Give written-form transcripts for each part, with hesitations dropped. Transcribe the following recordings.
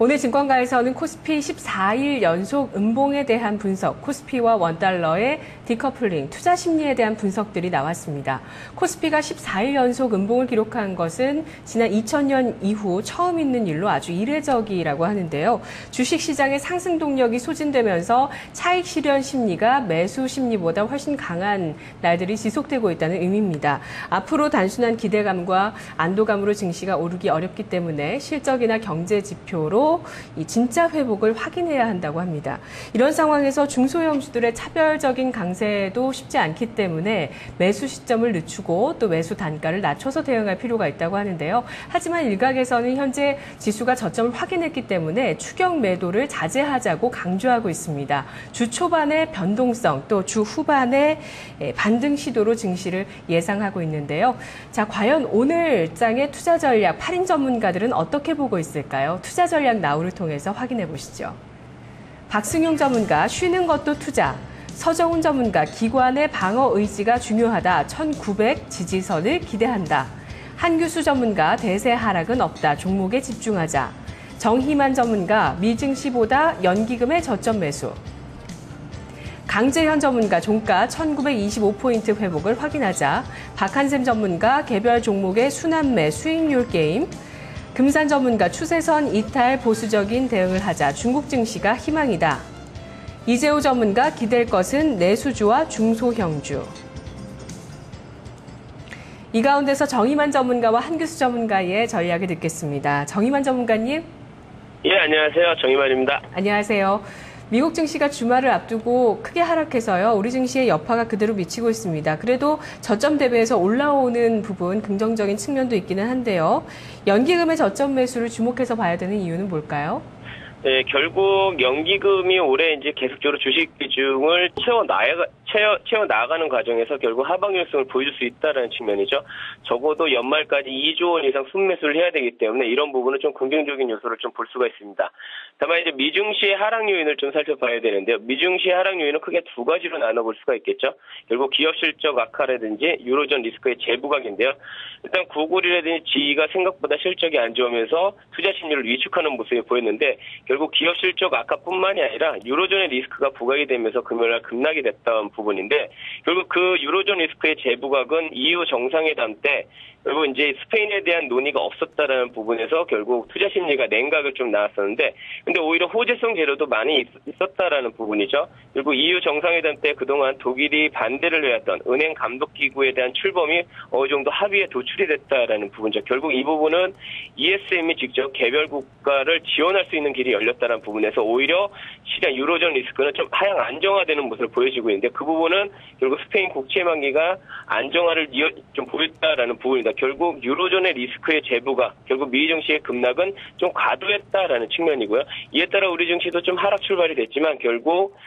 오늘 증권가에서는 코스피 14일 연속 음봉에 대한 분석, 코스피와 원달러의 디커플링, 투자 심리에 대한 분석들이 나왔습니다. 코스피가 14일 연속 음봉을 기록한 것은 지난 2000년 이후 처음 있는 일로 아주 이례적이라고 하는데요. 주식시장의 상승 동력이 소진되면서 차익 실현 심리가 매수 심리보다 훨씬 강한 날들이 지속되고 있다는 의미입니다. 앞으로 단순한 기대감과 안도감으로 증시가 오르기 어렵기 때문에 실적이나 경제 지표로 이 진짜 회복을 확인해야 한다고 합니다. 이런 상황에서 중소형주들의 차별적인 강세도 쉽지 않기 때문에 매수 시점을 늦추고 또 매수 단가를 낮춰서 대응할 필요가 있다고 하는데요. 하지만 일각에서는 현재 지수가 저점을 확인했기 때문에 추격 매도를 자제하자고 강조하고 있습니다. 주 초반의 변동성 또 주 후반의 반등 시도로 증시를 예상하고 있는데요. 자, 과연 오늘 장의 투자 전략 8인 전문가들은 어떻게 보고 있을까요? 투자 전략 나우를 통해서 확인해 보시죠. 박승용 전문가, 쉬는 것도 투자. 서정훈 전문가, 기관의 방어 의지가 중요하다. 1900 지지선을 기대한다. 한규수 전문가, 대세 하락은 없다. 종목에 집중하자. 정희만 전문가, 미증시보다 연기금의 저점 매수. 강재현 전문가, 종가 1925포인트 회복을 확인하자. 박한샘 전문가, 개별 종목의 순환매 수익률 게임. 금산 전문가, 추세선 이탈 보수적인 대응을 하자. 중국 증시가 희망이다. 이재호 전문가, 기댈 것은 내수주와 중소형주. 이 가운데서 정희만 전문가와 한규수 전문가의 전략을 듣겠습니다. 정희만 전문가님. 예, 안녕하세요. 정희만입니다. 안녕하세요. 미국 증시가 주말을 앞두고 크게 하락해서요. 우리 증시에 여파가 그대로 미치고 있습니다. 그래도 저점 대비해서 올라오는 부분 긍정적인 측면도 있기는 한데요. 연기금의 저점 매수를 주목해서 봐야 되는 이유는 뭘까요? 네, 결국 연기금이 올해 이제 계속적으로 주식 비중을 채워 나가는 과정에서 결국 하방일성을 보여줄 수 있다는 측면이죠. 적어도 연말까지 2조 원 이상 순매수를 해야 되기 때문에 이런 부분은 좀 긍정적인 요소를 좀 볼 수가 있습니다. 다만 이제 미증시의 하락 요인을 좀 살펴봐야 되는데요. 미증시의 하락 요인은 크게 두 가지로 나눠볼 수가 있겠죠. 결국 기업 실적 악화라든지 유로존 리스크의 재부각인데요. 일단 구글이라든지 GE가 생각보다 실적이 안 좋으면서 투자 심리를 위축하는 모습이 보였는데 결국 기업 실적 악화뿐만이 아니라 유로존의 리스크가 부각이 되면서 금요일날 급락이 됐던 부분인데 결국 그 유로존 리스크의 재부각은 EU 정상회담 때 결국 이제 스페인에 대한 논의가 없었다라는 부분에서 결국 투자 심리가 냉각을 좀 나왔었는데 근데 오히려 호재성 재료도 많이 있었다라는 부분이죠. 그리고 EU 정상회담 때 그동안 독일이 반대를 해왔던 은행 감독 기구에 대한 출범이 어느 정도 합의에 도출이 됐다라는 부분이죠. 결국 이 부분은 ESM이 직접 개별 국가를 지원할 수 있는 길이 열렸다는 부분에서 오히려 시장 유로존 리스크는 좀 하향 안정화되는 모습을 보여지고 있는데 그 부분은 결국 스페인 국채만기가 안정화를 좀 보였다라는 부분이다. 결국 유로존의 리스크의 재부가 결국 미 증시의 급락은 좀 과도했다라는 측면이고요. 이에 따라 우리 증시도 좀 하락 출발이 됐지만 결국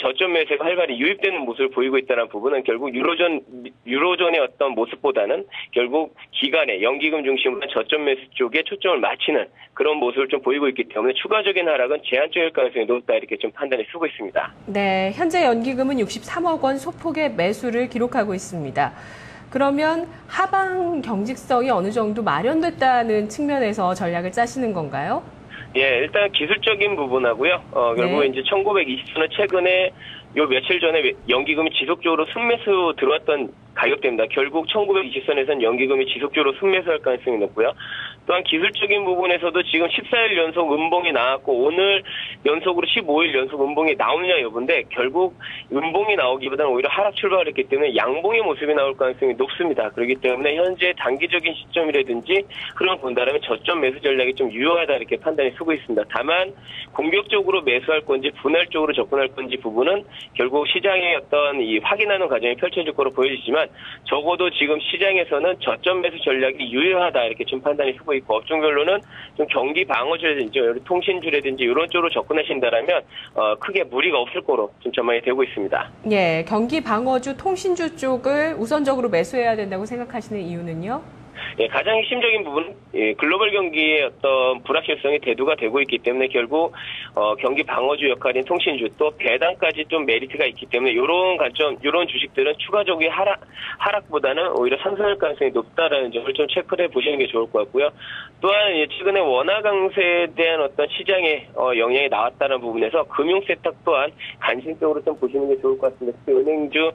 저점 매수가 활발히 유입되는 모습을 보이고 있다는 부분은 결국 유로존의 어떤 모습보다는 결국 기간의 연기금 중심으로 저점 매수 쪽에 초점을 맞추는 그런 모습을 좀 보이고 있기 때문에 추가적인 하락은 제한적일 가능성이 높다 이렇게 좀 판단이 쓰고 있습니다. 네, 현재 연기금은 63억 원 소폭의 매수를 기록하고 있습니다. 그러면 하방 경직성이 어느 정도 마련됐다는 측면에서 전략을 짜시는 건가요? 예, 일단 기술적인 부분하고요. 결국 네. 이제 1920선은 최근에 요 며칠 전에 연기금이 지속적으로 순매수 들어왔던 가격대입니다. 결국 1920선에서는 연기금이 지속적으로 순매수할 가능성이 높고요. 또한 기술적인 부분에서도 지금 14일 연속 음봉이 나왔고 오늘 연속으로 15일 연속 음봉이 나오느냐 여부인데 결국 음봉이 나오기보다는 오히려 하락 출발을 했기 때문에 양봉의 모습이 나올 가능성이 높습니다. 그렇기 때문에 현재 단기적인 시점이라든지 그런 본다라면 저점 매수 전략이 좀 유효하다 이렇게 판단이 쓰고 있습니다. 다만 공격적으로 매수할 건지 분할적으로 접근할 건지 부분은 결국 시장의 어떤 이 확인하는 과정이 펼쳐질 거로 보여지지만 적어도 지금 시장에서는 저점 매수 전략이 유효하다 이렇게 좀 판단이 쓰고 있고 업종별로는 좀 경기 방어주라든지 통신주라든지 이런 쪽으로 접근하신다라면 크게 무리가 없을 거로 좀 전망이 되고 있습니다. 예, 경기 방어주, 통신주 쪽을 우선적으로 매수해야 된다고 생각하시는 이유는요? 예, 가장 핵심적인 부분은 글로벌 경기의 어떤 불확실성이 대두가 되고 있기 때문에 결국 경기 방어주 역할인 통신주 또 배당까지 좀 메리트가 있기 때문에 이런 관점, 이런 주식들은 추가적인 하락보다는 오히려 상승할 가능성이 높다라는 점을 좀 체크를 해보시는 게 좋을 것 같고요. 또한 최근에 원화 강세에 대한 어떤 시장의 영향이 나왔다는 부분에서 금융 세탁 또한 관심적으로 좀 보시는 게 좋을 것 같습니다. 특히 은행주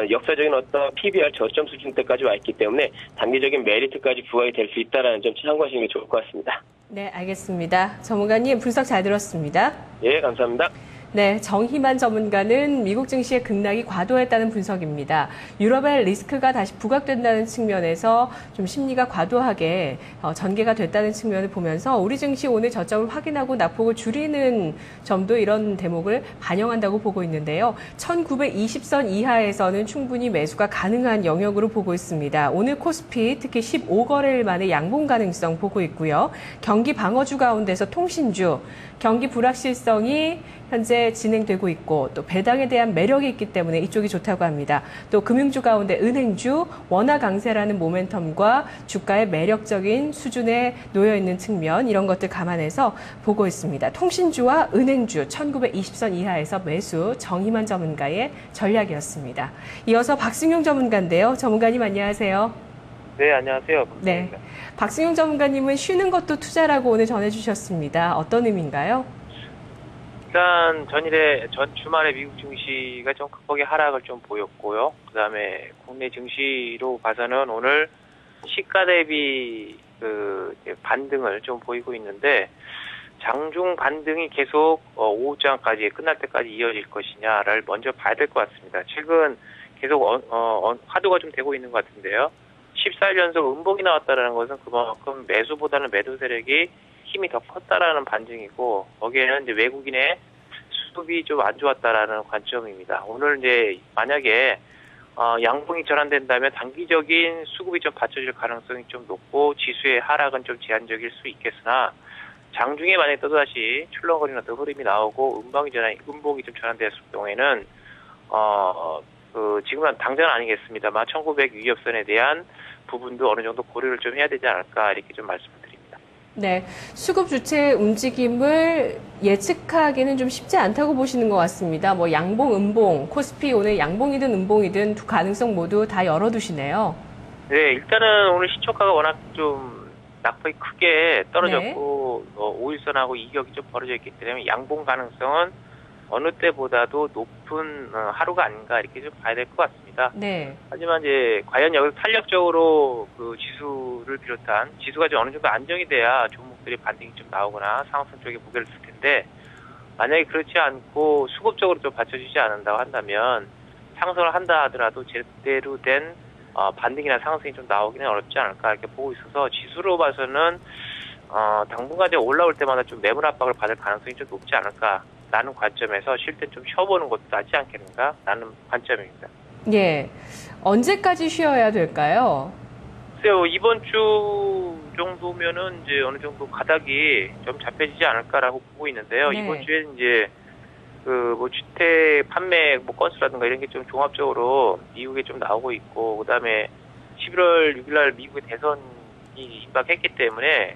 역사적인 어떤 PBR 저점 수준대까지 와 있기 때문에 단기적인 메리트까지 부각이 될 수 있다는 점 참고하시는 게 좋을 것 같습니다. 네, 알겠습니다. 전문가님 분석 잘 들었습니다. 예, 감사합니다. 네, 정희만 전문가는 미국 증시의 급락이 과도했다는 분석입니다. 유럽의 리스크가 다시 부각된다는 측면에서 좀 심리가 과도하게 전개가 됐다는 측면을 보면서 우리 증시 오늘 저점을 확인하고 낙폭을 줄이는 점도 이런 대목을 반영한다고 보고 있는데요. 1920선 이하에서는 충분히 매수가 가능한 영역으로 보고 있습니다. 오늘 코스피 특히 15거래일 만에 양봉 가능성 보고 있고요. 경기 방어주 가운데서 통신주, 경기 불확실성이 현재 진행되고 있고 또 배당에 대한 매력이 있기 때문에 이쪽이 좋다고 합니다. 또 금융주 가운데 은행주, 원화 강세라는 모멘텀과 주가의 매력적인 수준에 놓여 있는 측면 이런 것들 감안해서 보고 있습니다. 통신주와 은행주 1920선 이하에서 매수 정희만 전문가의 전략이었습니다. 이어서 박승용 전문가인데요. 전문가님 안녕하세요. 네, 안녕하세요. 네, 박승용 전문가님은 쉬는 것도 투자라고 오늘 전해주셨습니다. 어떤 의미인가요? 일단 전 주말에 미국 증시가 좀 극복의 하락을 좀 보였고요. 그다음에 국내 증시로 봐서는 오늘 시가 대비 반등을 좀 보이고 있는데 장중 반등이 계속 오후장까지 끝날 때까지 이어질 것이냐를 먼저 봐야 될 것 같습니다. 최근 계속 화두가 좀 되고 있는 것 같은데요. 14일 연속 음봉이 나왔다는 것은 그만큼 매수보다는 매도 세력이 힘이 더 컸다라는 반증이고 거기에는 이제 외국인의 수급이 좀 안 좋았다라는 관점입니다. 오늘 이제 만약에 양봉이 전환된다면 단기적인 수급이 좀 받쳐질 가능성이 좀 높고 지수의 하락은 좀 제한적일 수 있겠으나 장중에 만약에 또다시 출렁거리는 어떤 흐름이 나오고 음봉이 좀 전환됐을 경우에는 지금은 당장은 아니겠습니다만 1900 위협선에 대한 부분도 어느 정도 고려를 좀 해야 되지 않을까 이렇게 좀 말씀을 드립니다. 네, 수급 주체의 움직임을 예측하기는 좀 쉽지 않다고 보시는 것 같습니다. 뭐 양봉, 음봉, 코스피 오늘 양봉이든 음봉이든 두 가능성 모두 다 열어두시네요. 네, 일단은 오늘 시초가가 워낙 좀 낙폭이 크게 떨어졌고 네. 5일선하고 이격이 좀 벌어져 있기 때문에 양봉 가능성은 어느 때보다도 높은 하루가 아닌가 이렇게 좀 봐야 될 것 같습니다. 네. 하지만 이제 과연 여기서 탄력적으로 그 지수를 비롯한 지수가 좀 어느 정도 안정이 돼야 종목들이 반등이 좀 나오거나 상승 쪽에 무게를 쓸 텐데 만약에 그렇지 않고 수급적으로 좀 받쳐주지 않는다고 한다면 상승을 한다 하더라도 제대로 된 반등이나 상승이 좀 나오기는 어렵지 않을까 이렇게 보고 있어서 지수로 봐서는 당분간 이제 올라올 때마다 좀 매물 압박을 받을 가능성이 좀 높지 않을까. 라는 관점에서 쉴 때 좀 쉬어보는 것도 낫지 않겠는가? 라는 관점입니다. 예. 언제까지 쉬어야 될까요? 글쎄요, 이번 주 정도면은 이제 어느 정도 가닥이 좀 잡혀지지 않을까라고 보고 있는데요. 네. 이번 주에 이제 주택 판매 건수라든가 이런 게 좀 종합적으로 미국에 좀 나오고 있고, 그 다음에 11월 6일날 미국의 대선이 임박했기 때문에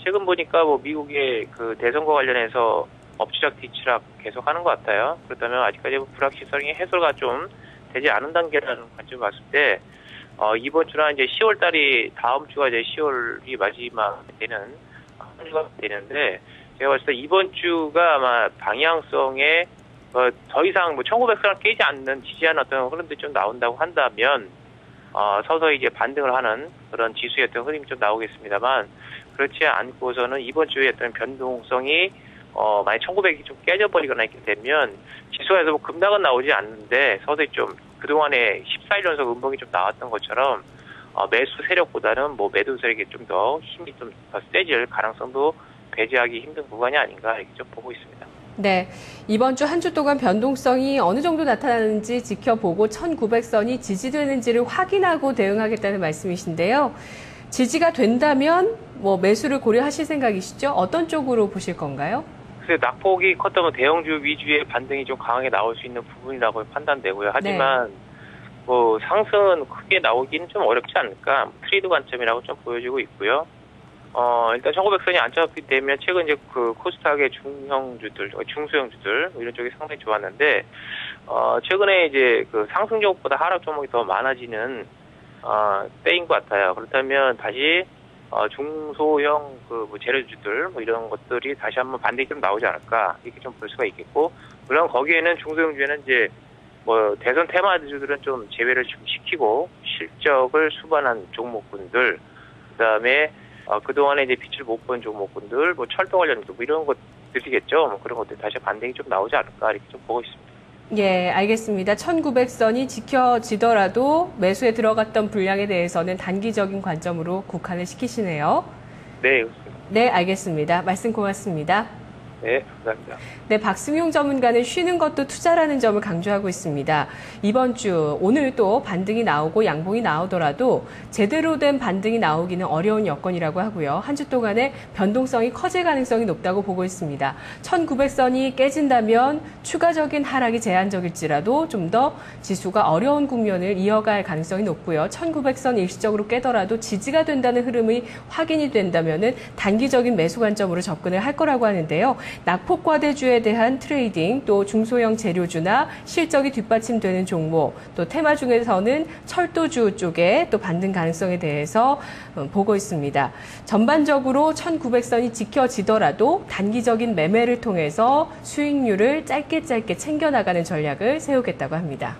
최근 보니까 미국의 그 대선과 관련해서 업추락 뒤추락 계속 하는 것 같아요. 그렇다면 아직까지 불확실성이 해소가 좀 되지 않은 단계라는 관점을 봤을 때, 이번 주나 이제 10월 달이 다음 주가 이제 10월이 마지막 되는, 한 주가 되는데, 제가 봤을 때 이번 주가 아마 방향성에, 더 이상 1900선을 깨지 않는 지지하는 어떤 흐름들이 좀 나온다고 한다면, 서서히 이제 반등을 하는 그런 지수의 어떤 흐름이 좀 나오겠습니다만, 그렇지 않고서는 이번 주에 어떤 변동성이 만약 1900이 좀 깨져버리거나 이렇게 되면 지수에서 급락은 나오지 않는데 서서히 좀 그동안에 14일 연속 음봉이 좀 나왔던 것처럼 매수 세력보다는 매도 세력이 좀 더 힘이 좀 더 세질 가능성도 배제하기 힘든 구간이 아닌가 이렇게 좀 보고 있습니다. 네, 이번 주 한 주 동안 변동성이 어느 정도 나타나는지 지켜보고 1900선이 지지되는지를 확인하고 대응하겠다는 말씀이신데요. 지지가 된다면 매수를 고려하실 생각이시죠? 어떤 쪽으로 보실 건가요? 낙폭이 컸다면 대형주 위주의 반등이 좀 강하게 나올 수 있는 부분이라고 판단되고요. 하지만 뭐 상승은 크게 나오기는 좀 어렵지 않을까. 트레이드 관점이라고 좀 보여지고 있고요. 일단 1900선이 안착이 되면 최근 이제 그 코스닥의 중형주들, 중소형주들 이런 쪽이 상당히 좋았는데 최근에 이제 그 상승 종목보다 하락 종목이 더 많아지는 때인 것 같아요. 그렇다면 다시 중소형 뭐 재료주들 뭐 이런 것들이 다시 한번 반등이 좀 나오지 않을까 이렇게 좀 볼 수가 있겠고, 물론 거기에는 중소형주에는 이제 뭐 대선 테마주들은 좀 제외를 좀 시키고 실적을 수반한 종목군들, 그다음에 그동안에 이제 빛을 못 본 종목군들, 뭐 철도 관련주 뭐 이런 것들이겠죠. 뭐 그런 것들 다시 반등이 좀 나오지 않을까 이렇게 좀 보고 있습니다. 예, 알겠습니다. 1900선이 지켜지더라도 매수에 들어갔던 분량에 대해서는 단기적인 관점으로 국한을 시키시네요. 네, 그렇습니다. 네, 알겠습니다. 말씀 고맙습니다. 네, 감사합니다. 네, 박승용 전문가는 쉬는 것도 투자라는 점을 강조하고 있습니다. 이번 주 오늘 또 반등이 나오고 양봉이 나오더라도 제대로 된 반등이 나오기는 어려운 여건이라고 하고요. 한 주 동안의 변동성이 커질 가능성이 높다고 보고 있습니다. 1900선이 깨진다면 추가적인 하락이 제한적일지라도 좀 더 지수가 어려운 국면을 이어갈 가능성이 높고요. 1900선 일시적으로 깨더라도 지지가 된다는 흐름이 확인이 된다면은 단기적인 매수 관점으로 접근을 할 거라고 하는데요. 낙폭과대주에 대한 트레이딩, 또 중소형 재료주나 실적이 뒷받침되는 종목, 또 테마 중에서는 철도주 쪽에 또 반등 가능성에 대해서 보고 있습니다. 전반적으로 1900선이 지켜지더라도 단기적인 매매를 통해서 수익률을 짧게 챙겨나가는 전략을 세우겠다고 합니다.